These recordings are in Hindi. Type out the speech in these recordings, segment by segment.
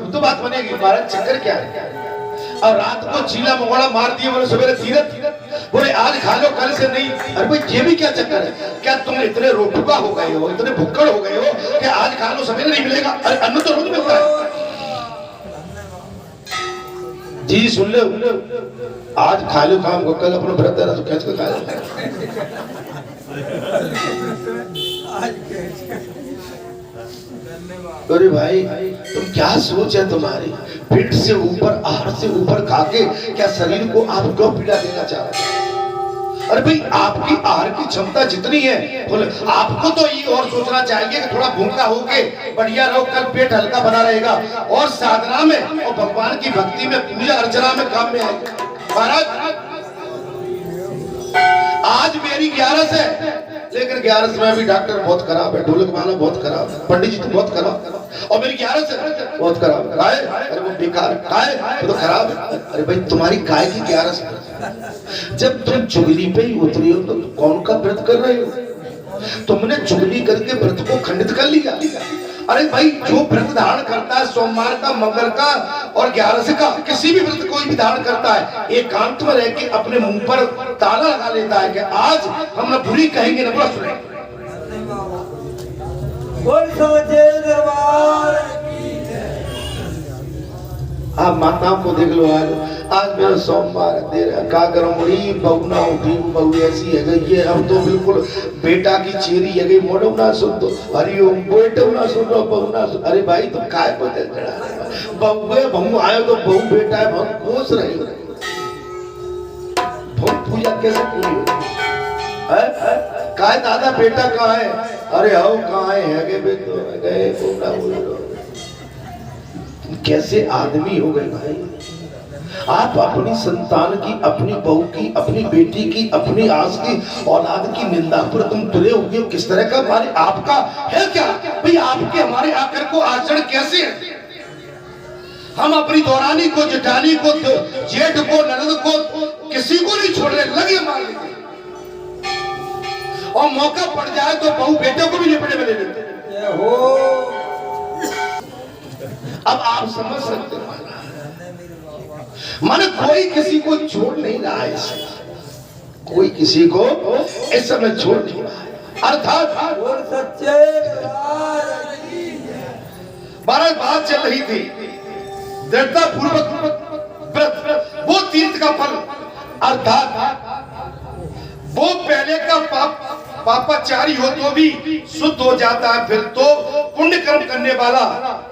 तो बात बनेगी। महाराज चक्कर क्या है? और रात को चीला मंगोड़ा मार दिए, बोले सवेरे तीरथ, बोले आज खा लो कल से नहीं। अरे भाई ये भी क्या चक्कर है? क्या तुम इतने रोटुका हो गए हो, इतने भुक्कड़ हो गए हो कि आज खा लो सवेरे नहीं मिलेगा? अरे अन्न तो रोज मिलता है। जी सुन लो, आज खा लो काम को, कल अपना व्रत है तो कैसे खा लो। अरे भाई तुम क्या सोच है तुम्हारी? पेट से ऊपर, आहार से ऊपर खाके क्या शरीर को आप क्यों पीड़ा देना चाह रहे हैं? अरे भाई आपकी आहार की क्षमता जितनी है, बोले आपको तो ये और सोचना चाहिए कि थोड़ा भूखा होके बढ़िया रहो, कल पेट हल्का बना रहेगा और साधना में और भगवान की भक्ति में, पूजा अर्चना में काम में आएगा। महाराज आज मेरी 11 है, लेकिन 11 में भी डॉक्टर बहुत खराब है, ढोलक वाला बहुत खराब है, पंडित जी तो बहुत खराब है, और मेरी 11 से बहुत खराब है। अरे वो बेकार है, तो खराब है। अरे भाई तुम्हारी गाय की 11 से, जब तुम चुगली पे ही उतरी हो तो कौन का व्रत कर रहे हो? तुमने चुगली करके व्रत को खंडित कर लिया। अरे भाई जो व्रत धारण करता है सोमवार का, मंगल का और 11 का, किसी भी व्रत कोई भी धारण करता है, एकांत में रह के अपने मुंह पर ताला लगा लेता है कि आज हम न बुरी कहेंगे न बुरा सुनेंगे। आप माताओं को देख लो, आज मेरा सोमवार है, का करूं मुड़ी बहू ना उठी, बहू ऐसी है गई ये, अब तो बिल्कुल बेटा की चेरी है गई, मोड़ो ना सुन दो, हरिओम बेटो ना सुन लो, बहू ना सुन। अरे भाई तुम काय को दिल चढ़ा रहे हो? बहू आयो तो बहू बेटा है, बहुत खुश रही। पूजा कैसे पूरी होगी? काय दादा बेटा कहाँ है? अरे आओ कहाँ है गए कैसे आदमी हो गए भाई? आप अपनी संतान की, अपनी बहू की, अपनी बेटी की, अपनी आस की, औलाद की निंदा पर तुम तुले हुए हो। किस तरह का हमारे आपका है क्या भाई? आपके हमारे आकर को आचरण कैसे है? हम अपनी दौरानी को, जेठानी को, जेठ को, ननद को, किसी को नहीं छोड़ रहे, लगे मारने। और मौका पड़ जाए तो बहू बेटे को भी निपटे में ले लेते हो। अब आप समझ सकते हो, माने कोई किसी को छोड़ नहीं रहा है, कोई किसी को इस समय छोड़ नहीं रहा है। अर्थात बारह बात चल रही थी, दृढ़ता पूर्वक व्रत, वो तीर्थ का फल, अर्थात वो पहले का पापाचारी हो तो भी शुद्ध हो जाता है, फिर तो पुण्य कर्म करने वाला,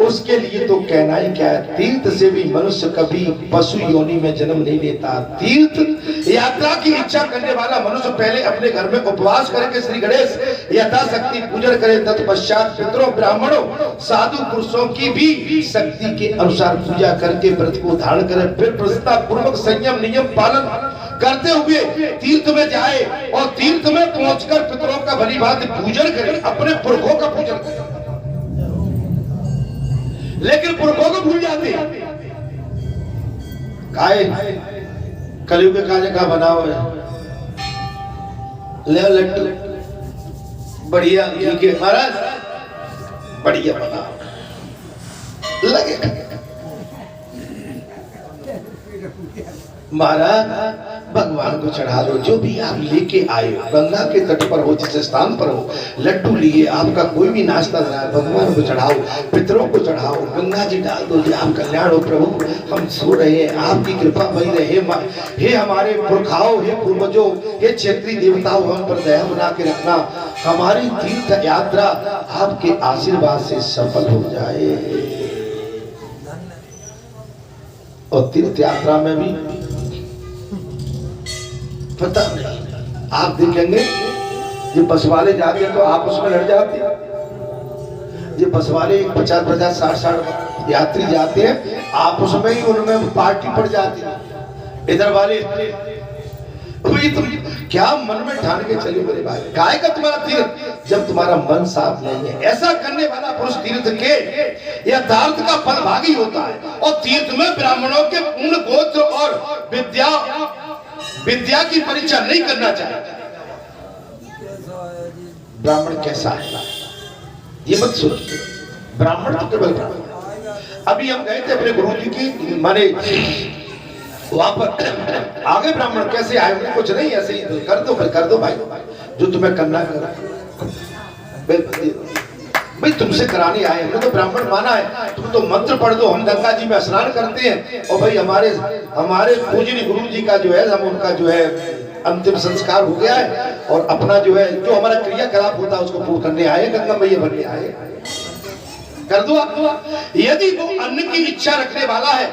उसके लिए तो कहना ही क्या है। तीर्थ से भी मनुष्य कभी पशु योनि में जन्म नहीं लेता। तीर्थ यात्रा की इच्छा करने वाला मनुष्य पहले अपने घर में उपवास करके श्री गणेश यथाशक्ति पूजन करे, तत्पश्चात पितरों, ब्राह्मणों, साधु पुरुषों की भी शक्ति के अनुसार पूजा करके व्रत को धारण करे, फिर प्रसन्नता पूर्वक संयम नियम पालन करते हुए तीर्थ में जाए और तीर्थ में पहुंचकर पितरों का भली भांति पूजन करे, अपने पुरखों का पूजन करे। लेकिन पुरखों को भूल जाते हैं। काय कलयुग में काजे का बनाओ है, ले लड्डू बढ़िया घी के, महाराज बढ़िया बनाओ लगे। महाराज भगवान को चढ़ा दो जो भी आप लेके आए हो, गंगा के तट पर हो, जिस स्थान पर हो, लड्डू लिए, आपका कोई भी नाश्ता बना, भगवान को चढ़ाओ, पितरों को चढ़ाओ, गंगा जी डाल दो, आप कल्याण हो प्रभु, हम सो रहे हैं, आपकी कृपा बनी रहे। हे हमारे पुरखाओं, हे पूर्वजों, हे क्षेत्रीय देवताओं, हम पर दया बना के रखना, हमारी तीर्थ यात्रा आपके आशीर्वाद से सफल हो जाए। और तीर्थ यात्रा में भी पता नहीं, आप देखेंगे ये बस वाले जाते हैं तो आपस में लड़ जाते हैं, ये बस वाले 50-50, 60-60 यात्री जाते हैं, आपस में ही उनमें पार्टी पड़ जाती है। इधर वाले तुम क्या मन में ठान के चले मेरे भाई, काय का तुम्हारा तीर्थ जब तुम्हारा मन साफ नहीं है। ऐसा करने वाला पुरुष तीर्थ के यथार्थ का फल भागी होता है। और तीर्थ में ब्राह्मणों के पूर्ण गोत्र और विद्या की परीक्षा नहीं करना चाहिए। ब्राह्मण कैसा है ये मत सोचिए, ब्राह्मण तो केवल ब्राह्मण, अभी हम गए थे अपने गुरु जी की माने वहां पर आगे ब्राह्मण कैसे आए उन्हें कुछ नहीं ऐसे ही कर दो भाई जो तुम्हें करना है भाई तुमसे कराने आए हमने तो ब्राह्मण माना है तुम तो मंत्र पढ़ दो हम गंगा जी में स्नान करते हैं और भाई हमारे पूजनीय गुरु जी का जो है हम उनका जो है अंतिम संस्कार हो गया है और अपना जो है जो हमारा क्रियाकलाप होता है उसको पूर्ण करने आए गंगा मैया बनने आए कर दो आप। यदि वो अन्न की इच्छा रखने वाला है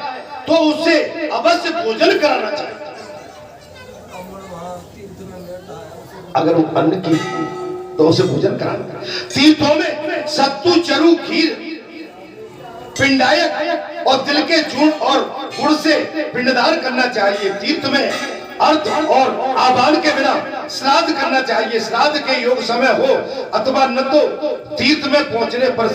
तो उसे अवश्य भोजन कराना चाहिए। अगर वो अन्न की तो उसे भोजन कराना। तीर्थों में सत्तू चरु खीर पिंडायक और तिल के चूर्ण और गुड़ से पिंडदान करना चाहिए। तीर्थ में अर्थ और आह्वान के बिना श्राद्ध करना चाहिए। श्राद्ध के योग समय हो अथवा न तो तीर्थ में पहुंचने पर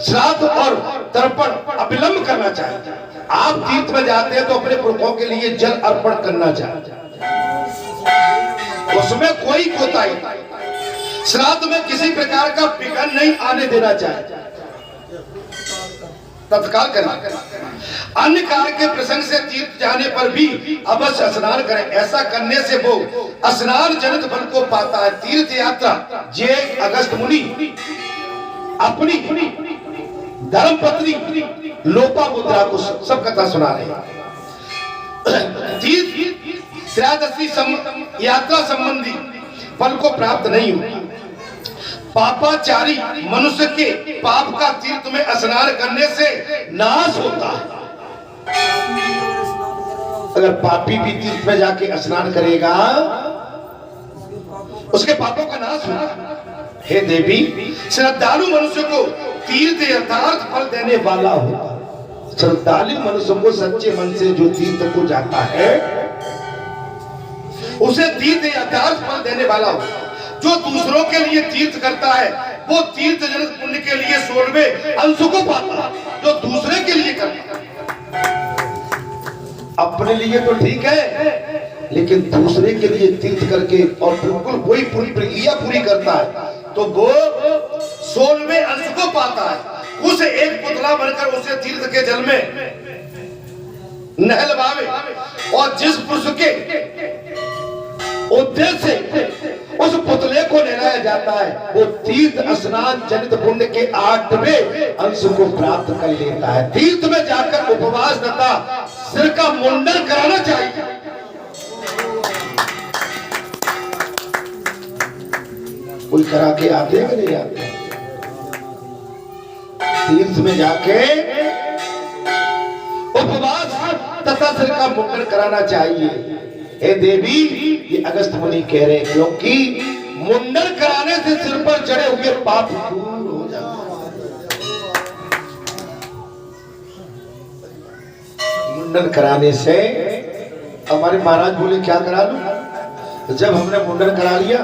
श्राद्ध और तर्पण अविलंब करना चाहिए। आप तीर्थ में जाते हैं तो अपने पुरखों के लिए जल अर्पण करना चाहिए, उसमें कोई कोताही नहीं। श्राद्ध में किसी प्रकार का विघ्न नहीं आने देना चाहिए, तत्काल करें। अन्य कार्य के प्रसंग से तीर्थ जाने पर भी अवश्य स्नान करें। ऐसा करने से वो स्नान जनित फल को पाता है। तीर्थ यात्रा जे अगस्त मुनि अपनी धर्म पत्नी लोपामुद्रा को सब कथा सुना रहे। तीर्थ त्रयोदशी यात्रा संबंधी फल को प्राप्त नहीं हुई। पापाचारी मनुष्य के पाप का तीर्थ में स्नान करने से नाश होता है। अगर पापी भी तीर्थ में जाके स्नान करेगा उसके पापों का नाश होगा। हे देवी, श्रद्धालु मनुष्य को तीर्थ यथार्थ फल देने वाला होगा। श्रद्धालु मनुष्य को सच्चे मन से जो तीर्थ को जाता है उसे तीर्थ यथार्थ फल देने वाला होगा। जो दूसरों के लिए तीर्थ करता है वो तीर्थ जनित पुण्य के लिए 16वें अंश को पाता है। जो दूसरे के लिए करता है, अपने लिए तो ठीक है लेकिन दूसरे के लिए तीर्थ करके और बिल्कुल वही पूरी प्रक्रिया पूरी करता है तो वो 16वें अंश को पाता है। उसे एक पुतला बनकर उसे तीर्थ के जल में नहलवावे और जिस पुरुष के उद्देश्य से उस पुतले को नहलाया जाता है वो तीर्थ स्नान जनित पुण्य के 8वें अंश को प्राप्त कर लेता है। तीर्थ में जाकर उपवास तथा सिर का मुंडन कराना चाहिए। कोई करा के आते हैं कि नहीं आते? तीर्थ में जाके उपवास तथा सिर का मुंडन कराना चाहिए। हे देवी, ये अगस्त मुनि कह रहे हैं क्योंकि मुंडन कराने से सिर पर चढ़े हुए पाप दूर हो जाते। मुंडन कराने से हमारे महाराज बोले क्या करा लूं? जब हमने मुंडन करा लिया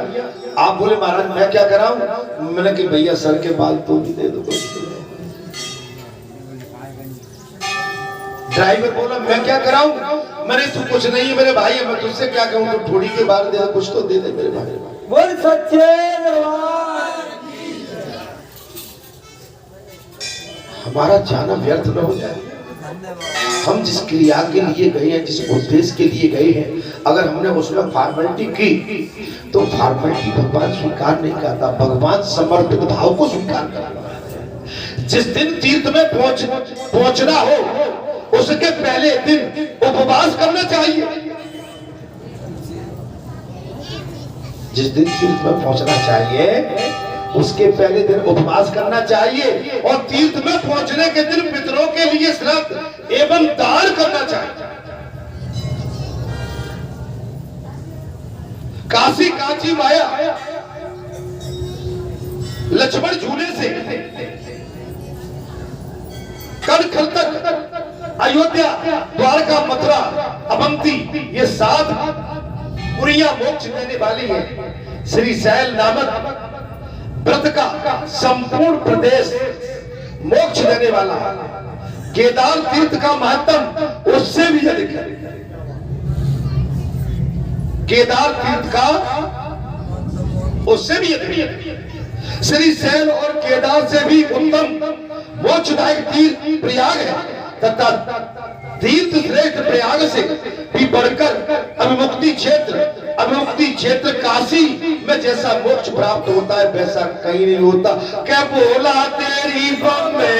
आप बोले महाराज मैं क्या कराऊं? मैंने कि भैया सर के बाल तो भी दे दो। ड्राइवर बोला मैं क्या कराऊं? मैंने तू कुछ नहीं है मेरे भाई, मैं तुझसे क्या कहूं? तो थोड़ी के बाद दे, कुछ तो दे दे मेरे भाई। बोल सच्चे दरबार। हमारा जाना व्यर्थ न हो जाए। हम जिस क्रिया के लिए गए हैं, जिस उद्देश्य के लिए गए हैं, अगर हमने उसमें फॉर्मेलिटी की तो फॉर्मेलिटी भगवान स्वीकार नहीं करता। भगवान समर्पित भाव को स्वीकार करता। जिस दिन तीर्थ में पहुंचना हो उसके पहले दिन उपवास करना चाहिए। जिस दिन तीर्थ में पहुंचना चाहिए उसके पहले दिन उपवास करना चाहिए और तीर्थ में पहुंचने के दिन पितरों के लिए श्राद्ध एवं दान करना चाहिए। काशी कांची माया लक्ष्मण झूले से कनखल तक अयोध्या, द्वारका, मथुरा, अवंती ये 7 पुरियां मोक्ष देने वाली है। श्री शैल नामक व्रत का संपूर्ण प्रदेश मोक्ष देने वाला है। केदार तीर्थ का महत्व उससे भी अधिक है। केदार तीर्थ का उससे भी अधिक है। श्री शैल और केदार से भी उत्तम मोक्षदायक तीर्थ प्रयाग है तथा तीर्थ श्रेष्ठ प्रयाग से भी बढ़कर अभिमुक्ति क्षेत्र काशी में जैसा मोक्ष प्राप्त होता है वैसा कहीं नहीं होता। क्या बोला तेरी बम्बे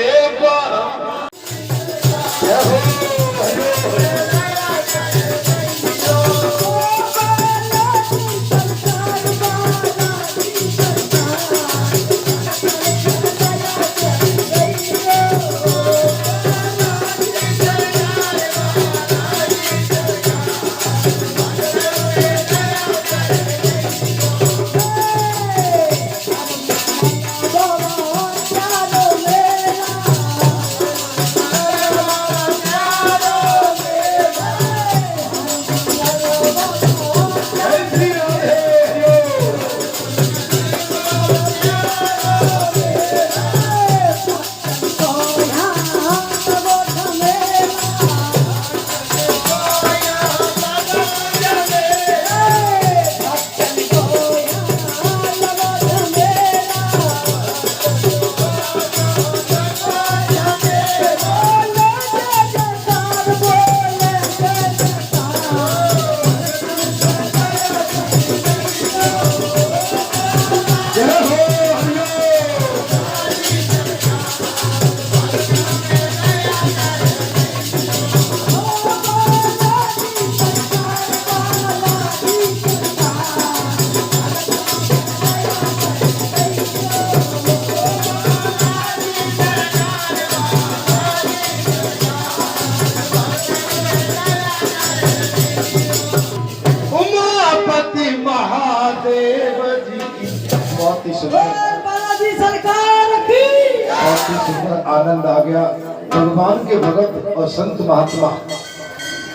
आनंद आ गया। भगवान के भगत और संत महात्मा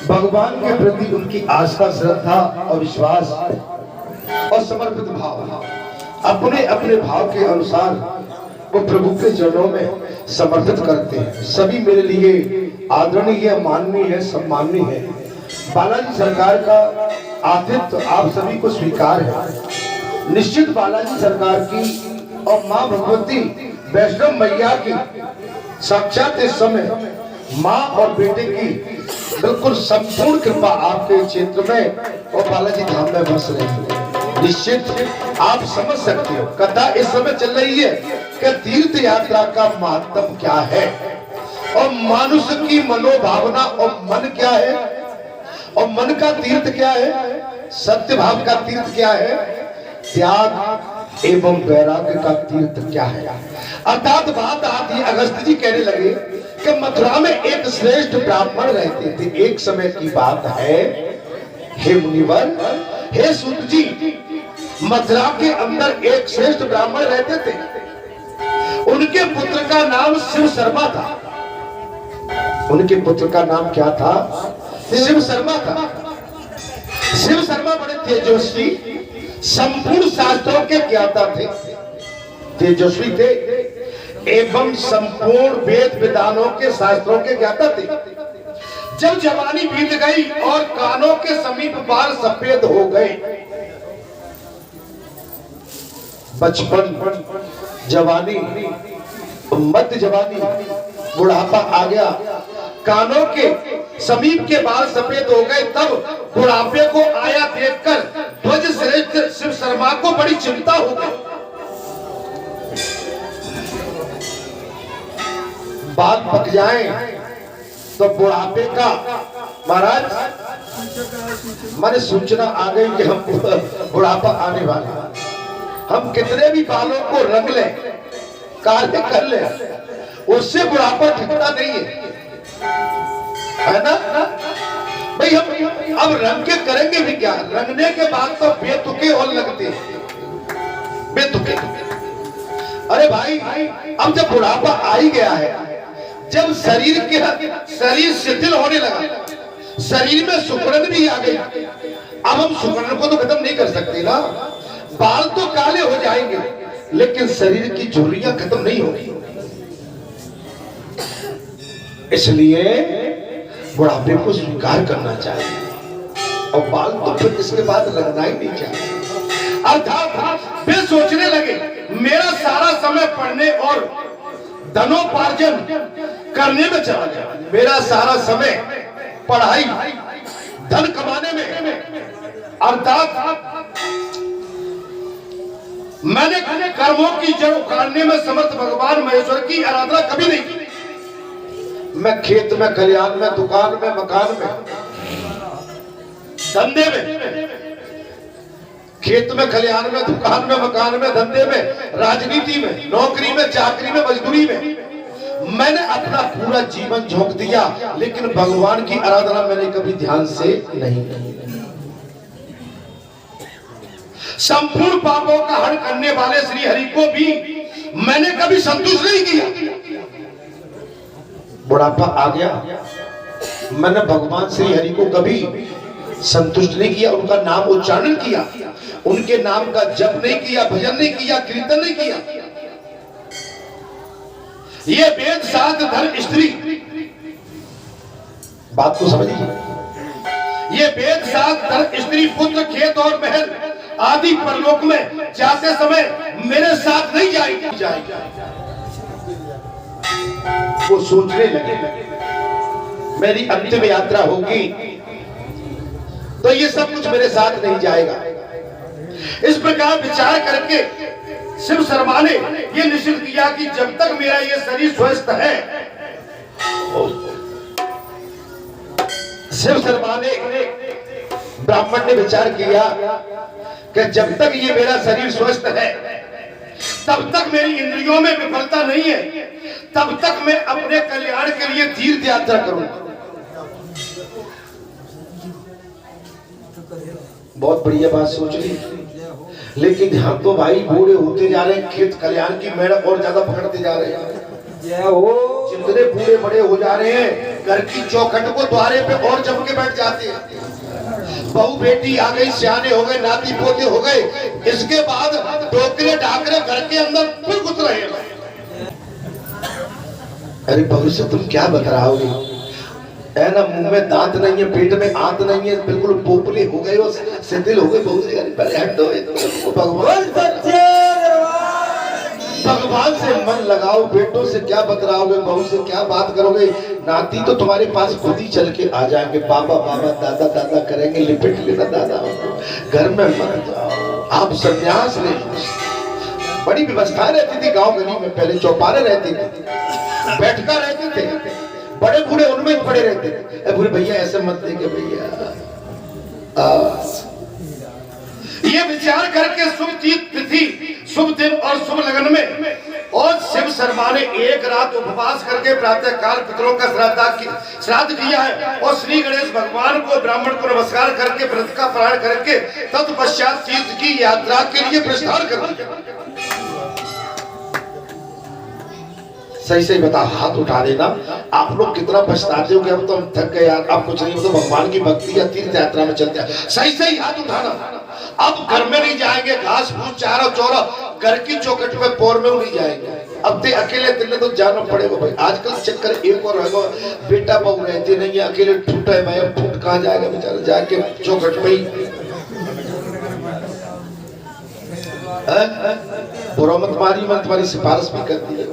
भगवान के प्रति उनकी आस्था, श्रद्धा और विश्वास और समर्पित भाव अपने अपने भाव के अनुसार वो प्रभु के चरणों में समर्पित करते हैं। सभी मेरे लिए आदरणीय, माननीय है, सम्माननीय है। बालाजी सरकार का आतिथ्य आप सभी को स्वीकार है। निश्चित बालाजी सरकार की और माँ भगवती वैष्णव मैया की साक्षात इस समय माँ और बेटे की बिल्कुल संपूर्ण कृपा आपके क्षेत्र में और बालाजी धाम में बस रही है। निश्चित आप समझ सकते हो कथा इस समय चल रही है कि तीर्थ यात्रा का महत्व क्या है और मानुष की मनोभावना और मन क्या है और मन का तीर्थ क्या है, सत्य भाव का तीर्थ क्या है, त्याग एवं वैराग्य का तीर्थ क्या है। अर्थात बात आती, अगस्त जी कहने लगे कि मथुरा में एक श्रेष्ठ ब्राह्मण रहते थे। एक समय की बात है, हे मुनिवर, हे सूत जी, मथुरा के अंदर एक श्रेष्ठ ब्राह्मण रहते थे। उनके पुत्र का नाम शिव शर्मा था। उनके पुत्र का नाम क्या था? शिव शर्मा था। शिव शर्मा बड़े तेजस्वी, संपूर्ण शास्त्रों के ज्ञाता थे, तेजस्वी थे एवं संपूर्ण वेद विधानों के शास्त्रों के ज्ञाता थे। जब जवानी बीत गई और कानों के समीप बाल सफेद हो गए, बचपन, जवानी, मध्य जवानी, बुढ़ापा आ गया, कानों के समीप के बाल सफेद हो गए, तब बुढ़ापे को आया देखकर ध्वज श्रेष्ठ शिव शर्मा को बड़ी चिंता हो गई। बाल पक जाएं तो बुढ़ापे का, महाराज मैंने सूचना आ गई कि हम बुढ़ापा आने वाला है। हम कितने भी बालों को रंग लें, कार्य कर ले, उससे बुढ़ापा ठिकता नहीं है ना भाई। हम अब रंग के करेंगे भी क्या? रंगने के बाद तो बेतुके और लगते हैं, बेतुके। अरे भाई, अब जब बुढ़ापा आ ही गया है, जब शरीर शिथिल होने लगा, शरीर में सुकड़न भी आ गई, अब हम सुकड़न को तो खत्म नहीं कर सकते ना। बाल तो काले हो जाएंगे लेकिन शरीर की झुर्रियां खत्म नहीं होगी। इसलिए बुढ़ापे को स्वीकार करना चाहिए और बाल तो फिर इसके बाद लगना ही नहीं चाहिए। अर्थात वे सोचने लगे, मेरा सारा समय पढ़ने और धनोपार्जन करने में चला गया। मेरा सारा समय पढ़ाई धन कमाने में, अर्थात मैंने कर्मों की जड़ उखाड़ने में समर्थ भगवान महेश्वर की आराधना कभी नहीं की। मैं खेत में, खलिहान में, दुकान में, मकान में, धंधे में, खेत में, खलिहान में, दुकान में, मकान में, धंधे में, राजनीति में, नौकरी में, चाकरी में, मजदूरी में मैंने अपना पूरा जीवन झोंक दिया, लेकिन भगवान की आराधना मैंने कभी ध्यान से नहीं की। संपूर्ण पापों का हरण करने वाले श्री हरि को भी मैंने कभी संतुष्ट नहीं किया। बुढ़ापा आ गया, मैंने भगवान श्री हरि को कभी संतुष्ट नहीं किया, उनका नाम उच्चारण किया, उनके नाम का जप नहीं किया, भजन नहीं किया, कीर्तन नहीं किया। ये वेद शास्त्र धर्म स्त्री, बात को समझिए, ये वेद शास्त्र धर्म स्त्री पुत्र खेत और महल आदि परलोक में जाते समय मेरे साथ नहीं जाएगी। वो सोचने लगे मेरी अंतिम यात्रा होगी तो ये सब कुछ मेरे साथ नहीं जाएगा। इस प्रकार विचार करके शिव शर्मा ने ये निश्चित किया कि जब तक मेरा ये शरीर स्वस्थ है, शिव शर्मा ने, ब्राह्मण ने विचार किया कि जब तक ये मेरा शरीर स्वस्थ है तब तक मेरी इंद्रियों में विफलता नहीं है, तब तक मैं अपने कल्याण के लिए तीर्थ यात्रा करूंगा। बहुत बढ़िया बात सोच ली, लेकिन हम तो भाई बूढ़े होते जा रहे हैं, खेत कल्याण की मेड़ और ज्यादा पकड़ते जा रहे हैं। जितने बूढ़े बड़े हो जा रहे हैं, घर की चौखट को द्वारे पे और जम के बैठ जाते हैं। बहू बेटी आ गई, सियाने हो गए, नाती पोते हो गए, इसके बाद टोकरे ढाकरे घर के अंदर फिर घुस रहे हैं। अरे भविष्य तुम क्या बतराओगे? है ना, मुंह में दांत नहीं है, पेट में आंत नहीं है, बिल्कुल पोपले हो गए हो, शिथिल हो गए। बहुत से पहले हटो, भगवान से मन लगाओ, बेटों से क्या बतराओगे, बहू से क्या बात करोगे? नाती तो तुम्हारे पास खुद ही चल के आ जाएंगे, बाबा बाबा दादा दादा करेंगे, लिपट लेना दादा। घर में मत जाओ, आप संन्यास ले। बड़ी व्यवस्था रहती थी गांव गली में, पहले चौपारे रहते थे, बैठका रहते थे, बड़े बूढ़े उनमें पड़े रहते थे। बोले भैया ऐसे मत देंगे भैया। ये विचार करके शुभ तिथि, शुभ दिन और शुभ लगन में और शिव शर्मा ने एक रात उपवास करके प्रातः काल पितरों का श्राद्ध किया है और श्री गणेश भगवान को, ब्राह्मण को नमस्कार करके व्रत का पारण करके तत्पश्चात तीर्थ की यात्रा के लिए प्रस्थान कर दिया। सही सही बताओ, हाथ उठा देना। आप लोग कितना पछताते हो कि अब तो हम थक गए यार, अब कुछ नहीं, तो भगवान की भक्ति या तीर्थ यात्रा में चलते हैं। सही सही हाथ उठाना। अब घर में नहीं जाएंगे, घास फूस चारों चौरा, घर की चौखट में पोर में नहीं जाएंगे। अब ते अकेले तिल्ले तो जाना पड़ेगा भाई। आजकल चक्कर एक और रहेगा, बेटा बहू रहते नहीं है, अकेले ठूटा है भाई, ठूट कहाँ जाएगा बेचारा, जाके चौखट में ही। बुरा मत मारी, मैं तुम्हारी सिफारिश भी कर दी है।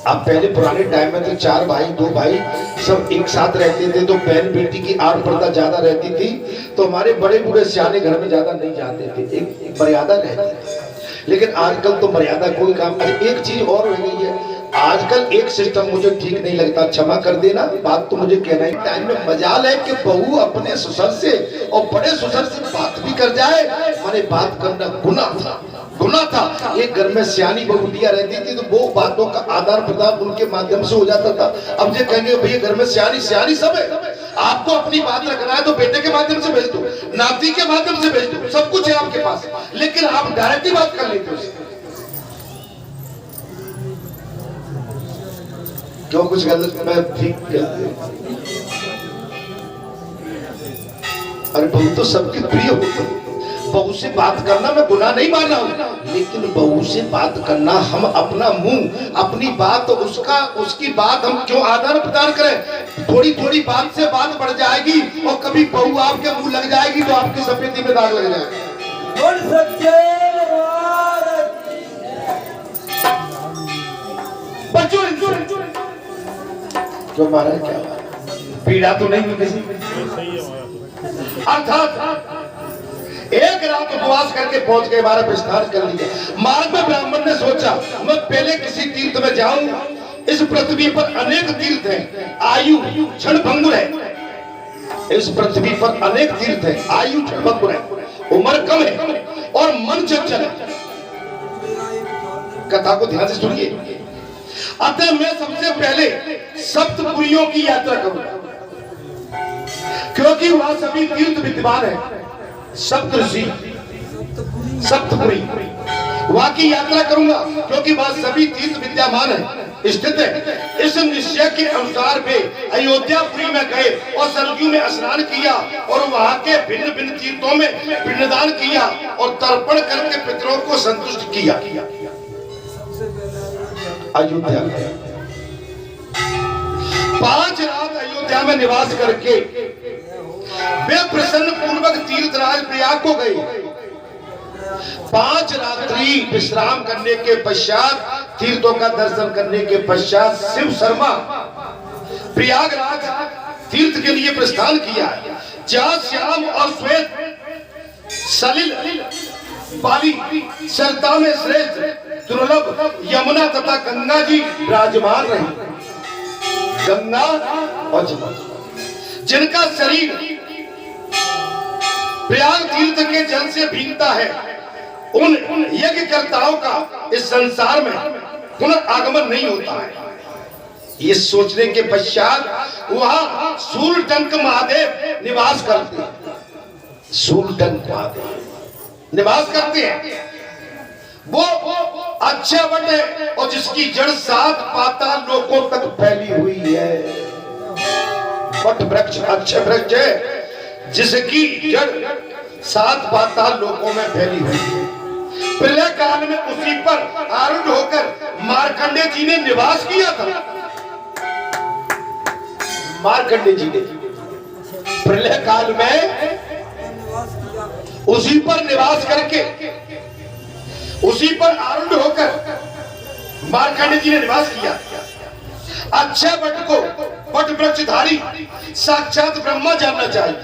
अब पहले पुराने टाइम में तो 4 भाई 2 भाई सब एक साथ रहते थे, तो बहन बेटी की आड़ पर्दा ज्यादा रहती थी, तो हमारे बड़े बूढ़े सियाने घर में ज्यादा नहीं जाते थे, एक मर्यादा रहती थी। लेकिन आजकल तो मर्यादा कोई काम नहीं। एक चीज और हो गई है, आजकल एक सिस्टम मुझे ठीक नहीं लगता, क्षमा कर देना, बात तो मुझे कहना ही। टाइम में मजाल है कि बहू अपने ससुर से और बड़े ससुर से बात भी कर जाए, माने बात करना गुनाह था। एक घर में सियानी बहुटिया रहती थी तो वो बातों का आदान प्रदान उनके माध्यम से हो जाता था। अब ये कहेंगे भैया घर में सियानी सब है, आपको अपनी बात रखना है तो बेटे के माध्यम से भेज दो, नाती के माध्यम से भेज दो, सब कुछ है आपके पास, लेकिन आप डायरेक्ट ही बात कर लेते हो। क्यों कुछ गलत मैं ठीक कहते? अरे बहू तो सबके प्रिय होते, बहू से बात करना मैं गुनाह नहीं मान रहा हूँ, लेकिन बहू से बात करना, हम अपना मुंह, अपनी बात तो उसकी बात हम क्यों आदान प्रदान करें? थोड़ी थोड़ी बात से बात बढ़ जाएगी और कभी बहू आपके मुंह लग जाएगी तो आपकी सफेदी में दाग लग जाएगा। बचो इनसे। क्यों महाराज, क्या पीड़ा तो नहीं हुई किसी? अर्थात एक रात उपवास करके पहुंच गए, 12 विस्तार कर लिया। मार्ग में ब्राह्मण ने सोचा मैं पहले किसी तीर्थ में जाऊं, इस पृथ्वी पर अनेक तीर्थ हैं, आयु क्षण भंगुर है। इस पृथ्वी पर अनेक तीर्थ हैं, आयु क्षण भंगुर है, उम्र कम है और मन चंचल है। कथा को ध्यान से सुनिए। अतः मैं सबसे पहले सप्तपुरियों की यात्रा करूंगा, क्योंकि वहां सभी तीर्थ विद्यमान है। सप्तऋषि, सप्तपुरी, वहां की यात्रा करूंगा क्योंकि वहां सभी तीर्थ विद्यमान है, स्थित है। इस निश्चय के अनुसार वे अयोध्यापुरी में गए और सरयू में स्नान किया और वहां के भिन्न भिन्न तीर्थों में पिंडदान किया और तर्पण करके पितरों को संतुष्ट किया। अयोध्या 5 रात अयोध्या में निवास करके वे प्रसन्न पूर्वक तीर्थराज प्रयाग को गए। 5 रात्रि विश्राम करने के पश्चात, तीर्थों का दर्शन करने के पश्चात शिव शर्मा प्रयागराज तीर्थ के लिए प्रस्थान किया, जहां श्याम और श्वेत सलिल बाली सरता में श्रेष्ठ दुर्लभ यमुना तथा गंगा जी विराजमान रही। गंगा और जमुना, जिनका शरीर प्रयाग तीर्थ के जल से भीगता है, उन यज्ञकर्ताओं का इस संसार में पुनर्आगमन नहीं होता है। ये सोचने के पश्चात वहां सूर्यटंक महादेव निवास करते हैं। सूर्यटंक महादेव निवास करते हैं। वो अच्छा वट है और जिसकी जड़ 7 पाताल लोकों तक फैली हुई है। वट वृक्ष अच्छे वृक्ष है जिसकी जड़ 7 पाताल लोकों में फैली हुई है। प्रलय काल में उसी पर आरूढ़ होकर मार्कंडे जी ने निवास किया था। मार्कंडे जी ने प्रलय काल में उसी पर निवास करके, उसी पर आरूढ़ होकर मार्कंडे जी ने निवास किया। अच्छा वट को वट वृक्षधारी साक्षात ब्रह्मा जानना चाहिए।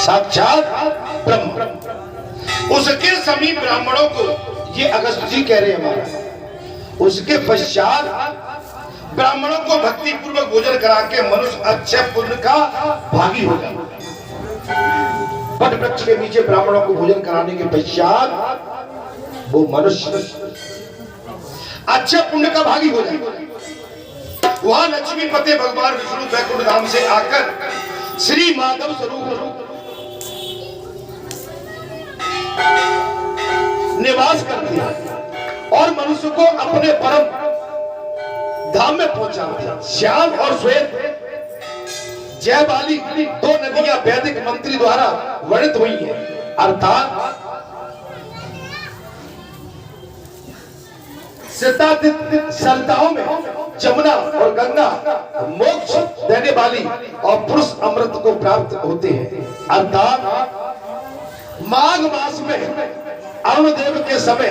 साक्षात ब्रह्म, उसके समीप ब्राह्मणों को, ये अगस्त जी कह रहे हैं हमारा, उसके पश्चात ब्राह्मणों को भक्ति पूर्वक भोजन करा के मनुष्य अच्छे पुण्य का भागी होगा। वट वृक्ष के नीचे ब्राह्मणों को भोजन कराने के पश्चात वो मनुष्य अच्छे पुण्य का भागी हो जाएगा। वहां लक्ष्मी पते भगवान विष्णु वैकुंठ धाम से आकर श्री माधव स्वरूप निवास करते हैं और मनुष्य को अपने परम धाम में पहुंचाते हैं। श्याम और श्वेत जयबाली 2 नदियां वैदिक मंत्री द्वारा वर्णित हुई हैं, अर्थात सरताओं में जमुना और गंगा मोक्ष देने वाली और पुरुष अमृत को प्राप्त होते हैं। अर्थात माघ मास में अरुण देव के समय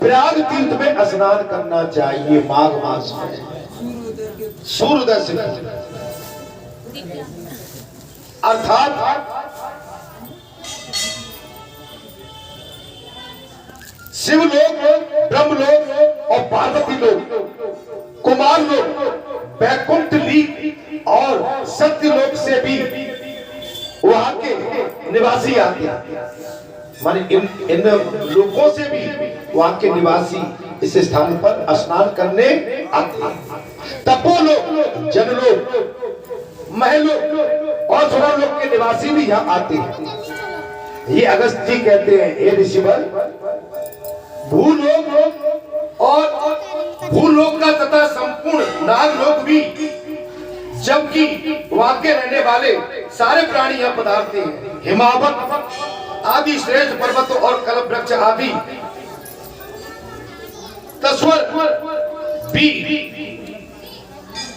प्रयाग तीर्थ में स्नान करना चाहिए। माघ मास में सूर्योदय से, अर्थात शिव लोग, ब्रह्म लोग और पार्वती लोग, कुमार लोग, वैकुंठ लीग और सत्य लोक से भी वहां के निवासी आते हैं। माने इन लोगों से भी वहां के निवासी इस स्थान पर स्नान करने आते हैं। तपो लोग, जन लोग, महलों और सुर लोग के निवासी भी यहाँ आते हैं। ये अगस्त जी कहते हैं, हे ऋषिवर, भूलोक और भूलोक का तथा संपूर्ण नागलोक भी, जबकि वहां के रहने वाले सारे प्राणी यहाँ पधारते हैं। हिमावत आदि श्रेष्ठ पर्वत और कल्प वृक्ष आदि तस्वर भी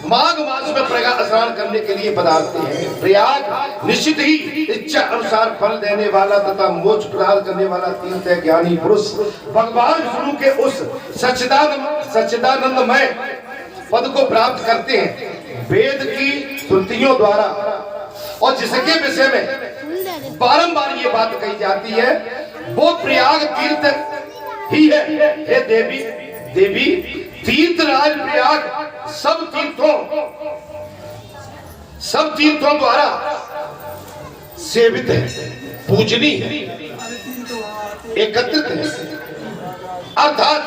माघ मास में प्रयाग स्नान करने के लिए पधारते हैं। प्रयाग निश्चित ही इच्छा अनुसार फल देने वाला तथा मोक्ष प्रदान करने वाला तीर्थ है। ज्ञानी पुरुष भगवान विष्णु के उस सच्चिदानंदमय पद को प्राप्त करते हैं वेद की श्रुतियों द्वारा, और जिसके विषय में बारंबार ये बात कही जाती है वो प्रयाग तीर्थ ही है। हे देवी देवी तीर्थराज प्रयाग सब तीर्थों द्वारा सेवित है, पूजनीय है, एकत्रित है। अर्थात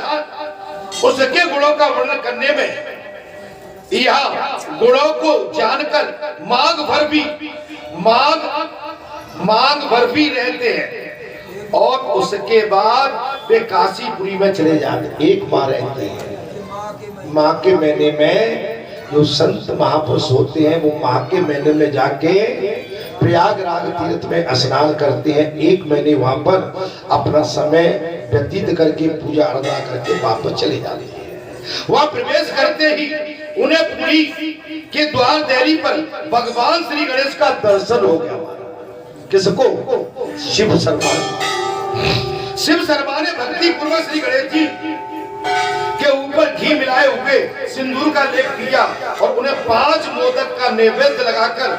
उसके गुणों का वर्णन करने में यह गुणों को जानकर माघ भर भी रहते हैं और उसके बाद वे काशीपुरी में चले जाते, एक माह रहते हैं। माह के महीने में जो संत महापुरुष होते हैं वो माह के महीने में जाके प्रयागराज तीर्थ में स्नान करते हैं। एक महीने वहां पर अपना समय व्यतीत करके पूजा अर्चना करके वापस चले जाते हैं। वहां प्रवेश करते ही उन्हें पुरी के द्वार देरी पर भगवान श्री गणेश का दर्शन हो गया। किसको? शिव शर्मा ने भक्ति पूर्वक श्री गणेश जी के ऊपर घी मिलाए हुए सिंदूर का लेप किया और उन्हें 5 मोदक का नैवेद्य लगाकर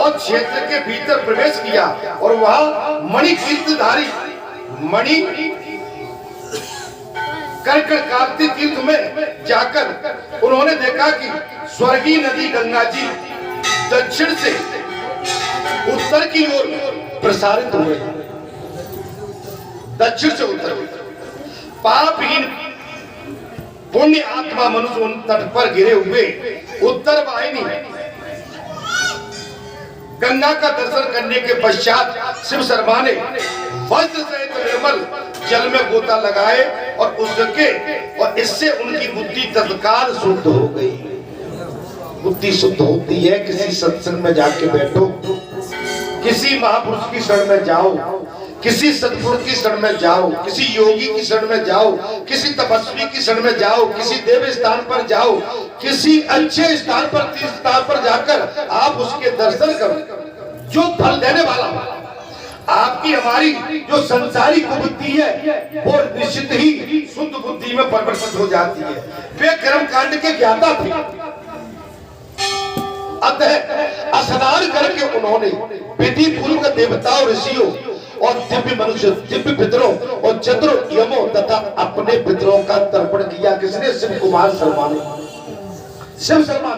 और क्षेत्र के भीतर प्रवेश किया और वहां मणि कीर्तधारी मणि करकट कार्तिक तीर्थ में जाकर उन्होंने देखा कि स्वर्गीय नदी गंगा जी दक्षिण से उत्तर की ओर प्रसारित हो रही, दक्षिण से उत्तर। पापहीन पुण्य आत्मा मनुष्य उन तट पर गिरे हुए उत्तर वाहिनी गंगा का दर्शन करने के पश्चात शिव शर्मा ने वज्र सहित निर्मल जल में गोता लगाए और इससे उनकी बुद्धि तत्काल शुद्ध हो गई। बुद्धि शुद्ध होती है किसी सत्संग में जाके बैठो, किसी महापुरुष की शरण में जाओ, किसी सत्पुरुष की शरण में जाओ, किसी योगी की शरण में जाओ, किसी तपस्वी की शरण में जाओ, किसी देव स्थान पर जाओ, किसी अच्छे स्थान पर तीर्थ स्थान पर जाकर आप उसके दर्शन करो जो फल देने वाला हो। आपकी हमारी जो संसारिक बुद्धि है वो निश्चित ही शुद्ध बुद्धि में परिवर्तित हो जाती है। वे कर्म कांड के ज्ञाता थे, अतः स्नान करके उन्होंने विधि पूर्वक देवताओं, ऋषियों और दिव्य मनुष्य, दिव्य पितरों और चतुर यमों तथा अपने पितरों का तर्पण किया। किसने? शिव कुमार शर्मा ने। शिव शर्मा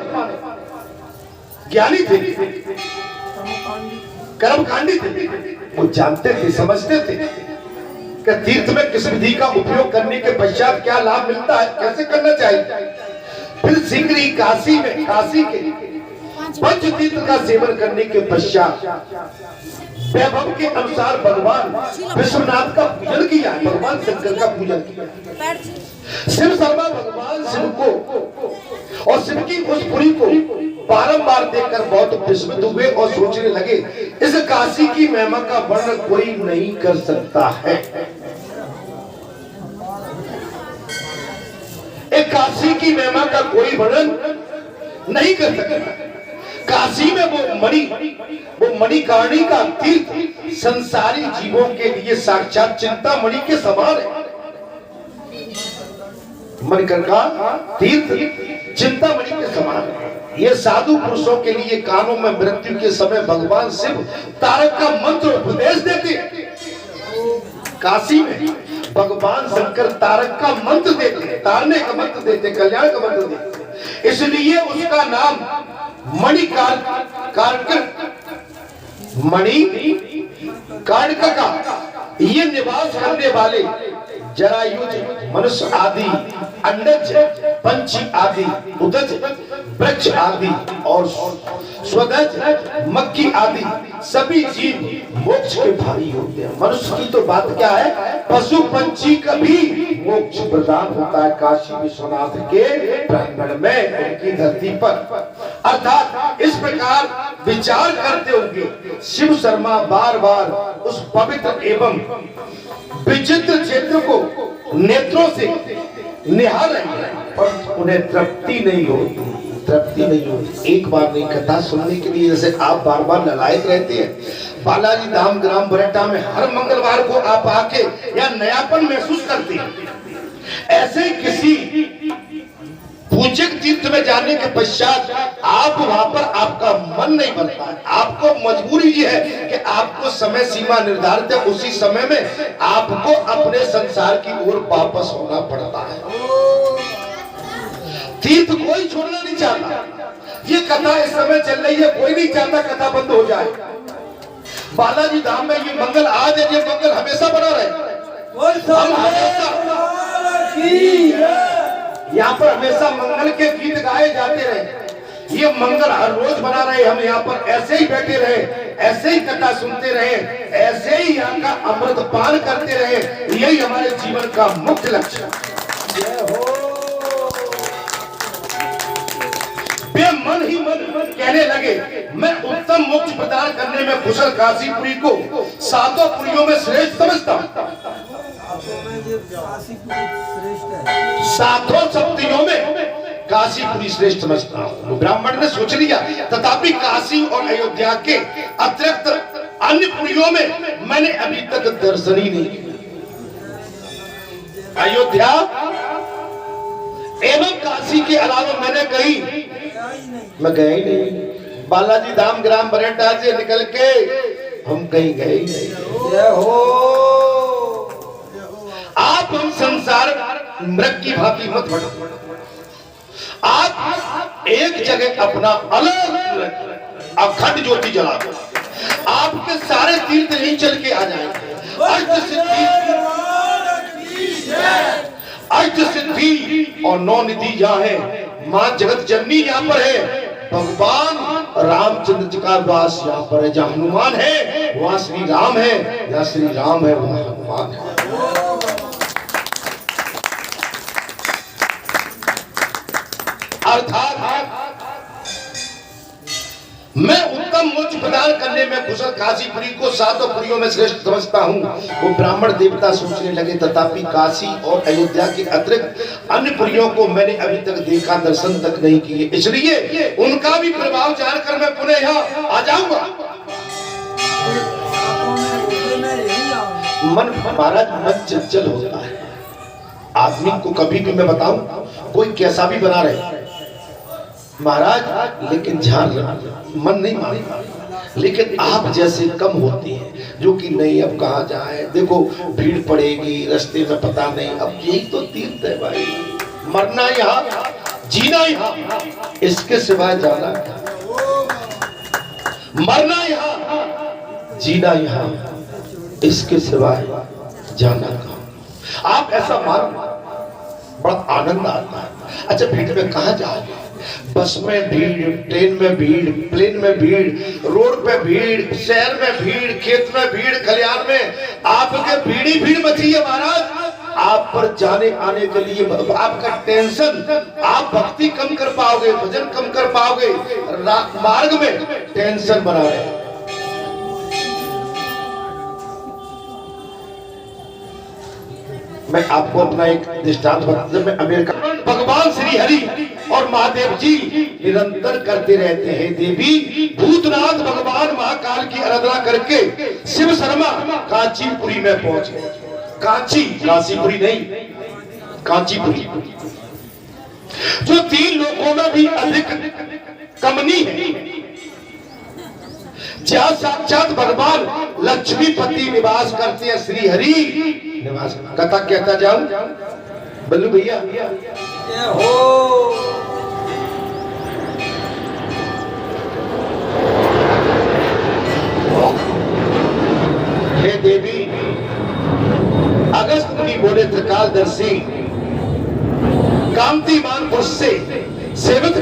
ज्ञानी थे, कर्मकांडी थे, वो जानते थे, समझते थे कि तीर्थ में किस विधि का उपयोग करने के पश्चात क्या लाभ मिलता है, कैसे करना चाहिए। फिर शीघ्र ही काशी के पंच तीर्थ का सेवन करने के पश्चात वैभव के अनुसार भगवान विश्वनाथ का पूजन किया, भगवान शंकर का पूजन किया। शिव शर्मा भगवान शिव को और शिव की उस पुरी को बारंबार देखकर बहुत विस्मित हुए और सोचने लगे इस काशी की महिमा का वर्णन कोई नहीं कर सकता है। एक काशी की महिमा का कोई वर्णन नहीं कर सकता। काशी में वो मणिकर्णी का तीर्थ संसारी जीवों के लिए साक्षात चिंतामणि के समान है। मणिकर्ण का तीर्थ चिंतामणि के समान है। ये साधु पुरुषों के लिए कानों में मृत्यु के समय भगवान शिव तारक का मंत्र उपदेश देते हैं। काशी में भगवान शंकर तारक का मंत्र देते हैं, तारने का मंत्र देते, कल्याण का मंत्र देते, इसलिए उसका नाम मणिकर्णिका। ये निवास करने वाले जरायुज, मनुष्य आदि, अंडज, पंछी आदि, उदज, वृक्ष आदि और स्वदज, मक्खी आदि सभी जीव मोक्ष के भागी होते हैं। मनुष्य की तो बात क्या है, पशु पंछी का भी मोक्ष प्रदान होता है काशी विश्वनाथ के प्रांगण में, उनकी धरती पर। अर्थात इस प्रकार विचार करते हुए शिव शर्मा बार बार उस पवित्र एवं विचित्र क्षेत्र को नेत्रों से निहार रहे हैं पर उन्हें तृप्ति नहीं होती। तृप्ति नहीं होती। एक बार नहीं, कथा सुनने के लिए जैसे आप बार बार ललायत रहते हैं। बालाजी धाम ग्राम बरेटा में हर मंगलवार को आप आके या नयापन महसूस करते हैं। ऐसे किसी पूज्य तीर्थ में जाने के पश्चात आप वहां पर आपका मन नहीं बनता है। आपको मजबूरी ये है कि आपको समय सीमा निर्धारित है, उसी समय में आपको अपने संसार की ओर वापस होना पड़ता है। तीर्थ कोई छोड़ना नहीं चाहता। ये कथा इस समय चल रही है, कोई नहीं चाहता कथा बंद हो जाए। बालाजी धाम में ये मंगल आज है, ये मंगल हमेशा बना रहे। यहाँ पर हमेशा मंगल के गीत गाए जाते रहे। ये मंगल हर रोज बना रहे। हम यहाँ पर ऐसे ही बैठे रहे, ऐसे ही कथा सुनते रहे, ऐसे ही यहाँ का अमृत पान करते रहे। यही हमारे जीवन का मुख्य लक्ष्य है। वे मन ही मन कहने लगे, मैं उत्तम मोक्ष प्रदान करने में कुशल काशीपुरी को सातों पुरियों में श्रेष्ठ समझता हूँ। सातों सप्तियों में काशीपुरी श्रेष्ठ समझता हूँ। ब्राह्मण ने सोच लिया, तथापि काशी और अयोध्या के अतिरिक्त अन्य पुरियों में मैंने अभी तक दर्शन ही नहीं किया। अयोध्या एवं काशी के अलावा मैंने कहीं मैं गया ही नहीं। बालाजी धाम ग्राम बरेटा से निकल के हम कहीं गए ही नहीं। आप हम संसार मृग की भांति मत भटको। आप एक जगह अपना अलग अखंड ज्योति जला दो। आपके सारे तीर्थ नहीं चल के आ जाएंगे। अष्ट सिद्धि और 9 निधि यहाँ है। माँ जगत जननी यहाँ पर है। भगवान रामचंद्र जी का वास यहाँ पर है। जहाँ हनुमान है वहाँ श्री राम है, जहाँ श्री राम है वहाँ हनुमान है। अर्थात मैं उत्तम मोक्ष प्रदान करने में कुशल काशीपुरी को सातों पुरियों में श्रेष्ठ समझता हूँ। वो ब्राह्मण देवता सोचने लगे, तथापि काशी और अयोध्या के अतिरिक्त अन्य पुरियों को मैंने अभी तक देखा, दर्शन तक नहीं किए। इसलिए उनका भी प्रभाव जानकर मैं पुनः यहाँ आ जाऊंगा। मन महाराज मन चंचल होता है। आदमी को कभी भी मैं बताऊं, कोई कैसा भी बना रहे महाराज, लेकिन ध्यान मन नहीं मानेगा। लेकिन आप जैसे कम होती है जो कि नहीं अब कहाँ जाए, देखो भीड़ पड़ेगी रास्ते में, पता नहीं। अब यही तो तीर्थ है भाई, मरना यहाँ जीना यहाँ, इसके सिवाय जाना क्या। मरना यहाँ जीना यहाँ, इसके सिवाय जाना कहाँ। आप ऐसा मानो, बड़ा आनंद आता है। अच्छा भीड़ में कहाँ जाओगे? बस में भीड़, ट्रेन में भीड़, प्लेन में भीड़, रोड पे भीड़, शहर में भीड़, खेत में भीड़, खलियान में आपके भीड़ ही भीड़ मची है महाराज। आप पर जाने आने के लिए आपका टेंशन, आप भक्ति कम कर पाओगे, भजन कम कर पाओगे, मार्ग में टेंशन बना रहे। मैं आपको अपना एक दृष्टांत बताता हूं। मैं अमेरिका भगवान श्री हरि और महादेव जी निरंतर करते रहते हैं। देवी भूतनाथ भगवान महाकाल की आराधना करके शिव शर्मा कांचीपुरी में पहुंच गए। काशीपुरी नहीं, कांचीपुरी, जो 3 लोकों में भी अधिक कमनी है, जहाँ साक्षात भगवान लक्ष्मीपति निवास करते हैं, श्री हरि निवास। कथा कहता जाऊं बल्लू भैया, हे देवी अगस्त मुनि बोले, त्रिकालदर्शी कांतिमान पुरुष से सेवित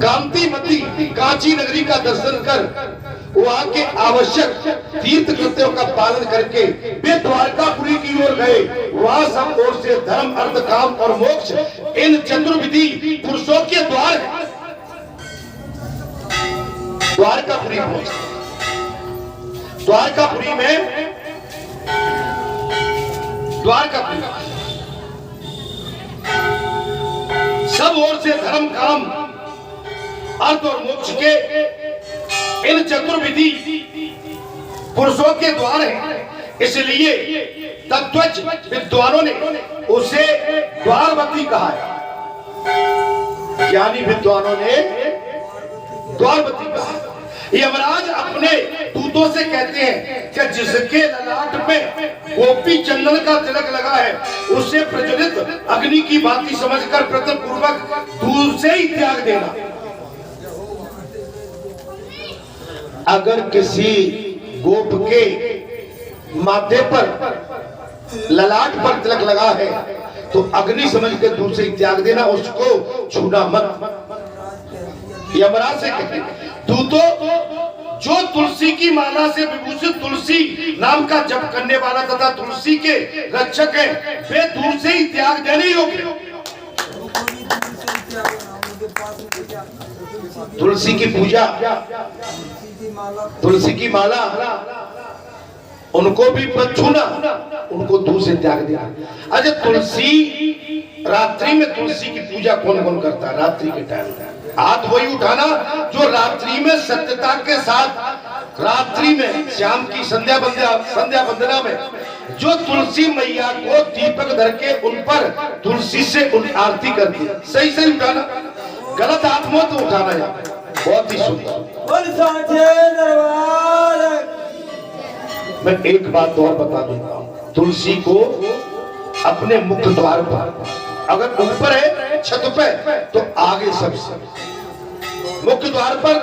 कांतिमती कांची नगरी का दर्शन कर वहां के आवश्यक तीर्थ कृत्यों का पालन करके वे द्वारकापुरी की ओर गए। वहां सब ओर से धर्म, अर्थ, काम और मोक्ष इन चतुर्विधि पुरुषों के द्वार द्वारकापुरी पहुंचे। द्वारकापुरी में सब ओर से धर्म, काम, अर्थ और मोक्ष के इन चतुर्विधि पुरुषों के द्वार हैं। इसलिए तत्वज्ञ विद्वानों ने उसे द्वारवती कहा है। ज्ञानी विद्वानों ने द्वारवती कहा। यमराज अपने दूतों से कहते हैं कि जिसके ललाट में गोपी चंदन का तिलक लगा है उसे प्रज्वलित अग्नि की भांति समझकर प्रथम पूर्वक दूर से ही त्याग देना। अगर किसी गोप के माथे पर ललाट पर तिलक लगा है तो अग्नि समझ के दूर से ही त्याग देना, उसको छूना मत। यमराज से कहते दूतों, जो तुलसी की माला से विभूषित तुलसी नाम का जप करने वाला तथा तुलसी के रक्षक है, वे दूर से ही त्याग देने योग्य। तुलसी की पूजा, तुलसी की माला, उनको भी मत छूना, उनको दूर से त्याग देना। अच्छा, तुलसी रात्रि में तुलसी की पूजा कौन कौन करता है? रात्रि के टाइम हाथ वही उठाना जो रात्रि में सत्यता के साथ रात्रि में शाम की संध्या वंदना में जो तुलसी मैया को दीपक धर के उन पर तुलसी से उन आरती करती है। सही सही उठाना, गलत हाथ मत उठाना। यहाँ बहुत ही सुंदर। मैं एक बात और बता दूंगा, तुलसी को अपने मुख्य द्वार पर, अगर ऊपर है छत पे तो आगे सबसे, मुख्य द्वार पर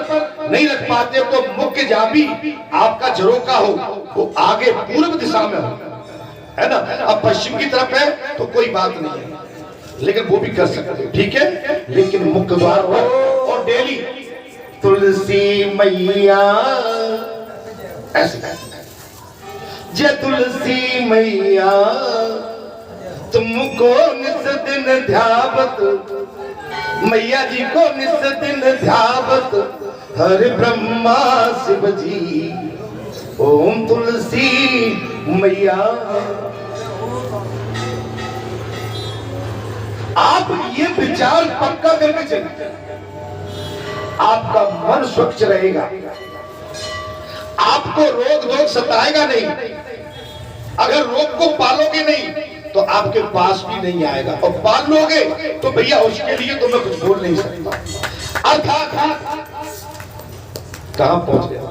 नहीं रख पाते तो मुख्य जहां भी आपका झरोका हो वो आगे पूर्व दिशा में हो, है ना। अब पश्चिम की तरफ है तो कोई बात नहीं है, लेकिन वो भी कर सकते हो, ठीक है। लेकिन मुख्य द्वार पर और डेली तुलसी मैया ऐसे, जय तुलसी मैया तुमको निस दिन ध्यावत, मैया जी को निस दिन ध्यावत, हर ब्रह्मा शिव जी, ओम तुलसी मैया। आप ये विचार पक्का करके चलिए, आपका मन स्वच्छ रहेगा, आपको रोग दोष सताएगा नहीं। अगर रोग को पालोगे नहीं तो आपके पास भी नहीं आएगा, और पाल लोगे तो भैया उसके लिए तो मैं कुछ बोल नहीं सकता। अर्थात कहां पहुंच गया?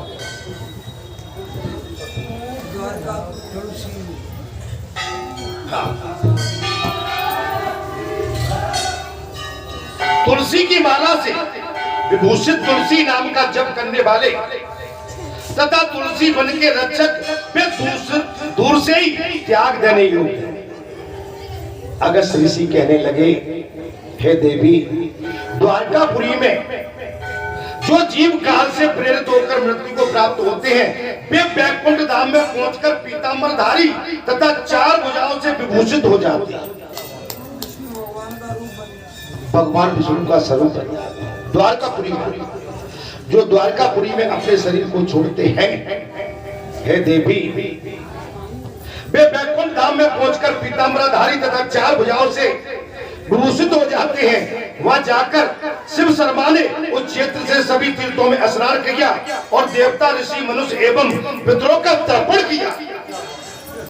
तुलसी की माला से विभूषित तुलसी नाम का जप करने वाले तथा तुलसी बन के रक्षक वे दूर से ही त्याग देने योग्य। अगस्त ऋषि कहने लगे, हे देवी, द्वारकापुरी में जो जीव काल से प्रेरित होकर मृत्यु को प्राप्त होते हैं वे बैकुंठ धाम में पहुंचकर पीतांबरधारी तथा 4 भुजाओं से विभूषित हो जाते हैं। भगवान विष्णु का स्वरूप है द्वारकापुरी में। जो द्वारकापुरी में अपने शरीर को छोड़ते हैं, हे देवी, वे बैकुंठ धाम में पहुंचकर पीतांबरधारी तथा 4 भुजाओं से विभूषित हो जाते हैं। वहां जाकर शिव शर्मा ने उस क्षेत्र से सभी तीर्थों में स्नान किया और देवता, ऋषि, मनुष्य एवं पितरों का तर्पण किया।